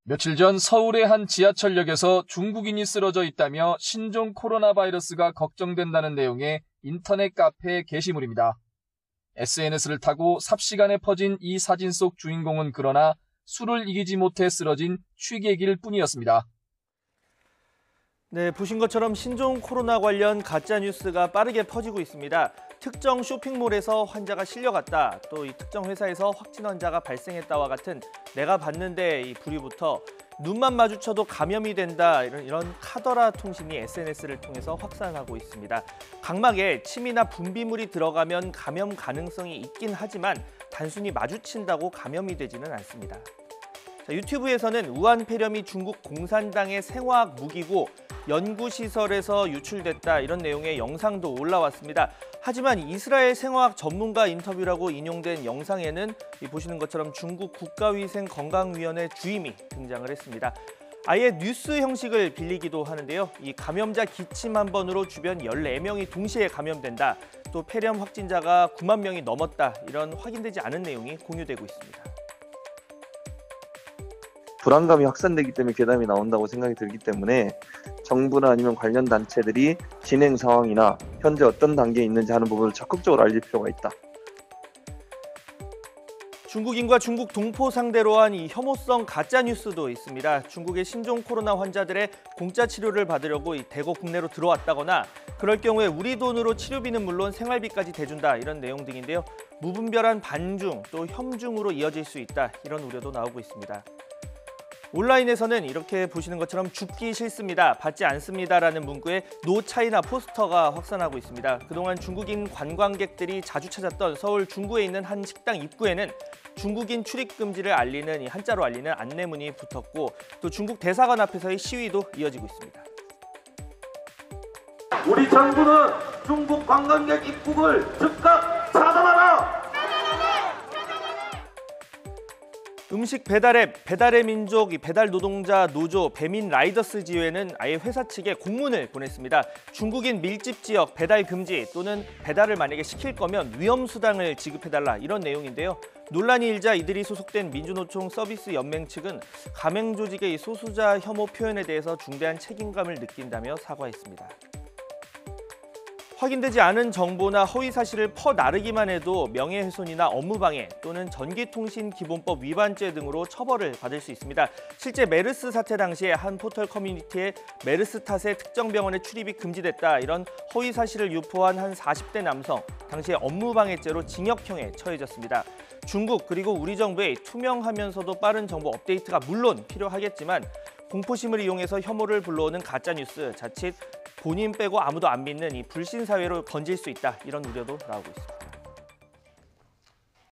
며칠 전 서울의 한 지하철역에서 중국인이 쓰러져 있다며 신종 코로나 바이러스가 걱정된다는 내용의 인터넷 카페 게시물입니다. SNS를 타고 삽시간에 퍼진 이 사진 속 주인공은 그러나 술을 이기지 못해 쓰러진 취객일 뿐이었습니다. 네, 보신 것처럼 신종 코로나 관련 가짜 뉴스가 빠르게 퍼지고 있습니다. 특정 쇼핑몰에서 환자가 실려갔다, 또 이 특정 회사에서 확진 환자가 발생했다와 같은 내가 봤는데 이 불이부터 눈만 마주쳐도 감염이 된다 이런 카더라 통신이 SNS를 통해서 확산하고 있습니다. 각막에 침이나 분비물이 들어가면 감염 가능성이 있긴 하지만 단순히 마주친다고 감염이 되지는 않습니다. 자, 유튜브에서는 우한 폐렴이 중국 공산당의 생화학 무기고 연구시설에서 유출됐다 이런 내용의 영상도 올라왔습니다. 하지만 이스라엘 생화학 전문가 인터뷰라고 인용된 영상에는 보시는 것처럼 중국 국가위생건강위원회 주임이 등장을 했습니다. 아예 뉴스 형식을 빌리기도 하는데요. 이 감염자 기침 한 번으로 주변 14명이 동시에 감염된다. 또 폐렴 확진자가 9만 명이 넘었다. 이런 확인되지 않은 내용이 공유되고 있습니다. 불안감이 확산되기 때문에 괴담이 나온다고 생각이 들기 때문에 정부나 아니면 관련 단체들이 진행 상황이나 현재 어떤 단계에 있는지 하는 부분을 적극적으로 알릴 필요가 있다. 중국인과 중국 동포 상대로 한 이 혐오성 가짜 뉴스도 있습니다. 중국의 신종 코로나 환자들의 공짜 치료를 받으려고 대거 국내로 들어왔다거나 그럴 경우에 우리 돈으로 치료비는 물론 생활비까지 대준다 이런 내용 등인데요. 무분별한 반중 또 혐중으로 이어질 수 있다 이런 우려도 나오고 있습니다. 온라인에서는 이렇게 보시는 것처럼 죽기 싫습니다, 받지 않습니다라는 문구에 노 차이나 포스터가 확산하고 있습니다. 그동안 중국인 관광객들이 자주 찾았던 서울 중구에 있는 한 식당 입구에는 중국인 출입 금지를 알리는 한자로 알리는 안내문이 붙었고 또 중국 대사관 앞에서의 시위도 이어지고 있습니다. 우리 정부는 중국 관광객 입국을 즉각 차단하라! 음식 배달앱, 배달의 민족, 배달 노동자 노조, 배민 라이더스 지회는 아예 회사 측에 공문을 보냈습니다. 중국인 밀집 지역 배달 금지 또는 배달을 만약에 시킬 거면 위험수당을 지급해달라 이런 내용인데요. 논란이 일자 이들이 소속된 민주노총 서비스 연맹 측은 가맹 조직의 소수자 혐오 표현에 대해서 중대한 책임감을 느낀다며 사과했습니다. 확인되지 않은 정보나 허위 사실을 퍼나르기만 해도 명예훼손이나 업무방해 또는 전기통신기본법 위반죄 등으로 처벌을 받을 수 있습니다. 실제 메르스 사태 당시에 한 포털 커뮤니티에 메르스 탓에 특정 병원에 출입이 금지됐다 이런 허위 사실을 유포한 한 40대 남성, 당시에 업무방해죄로 징역형에 처해졌습니다. 중국 그리고 우리 정부의 투명하면서도 빠른 정보 업데이트가 물론 필요하겠지만 공포심을 이용해서 혐오를 불러오는 가짜뉴스 자칫 본인 빼고 아무도 안 믿는 이 불신 사회로 번질 수 있다 이런 우려도 나오고 있습니다.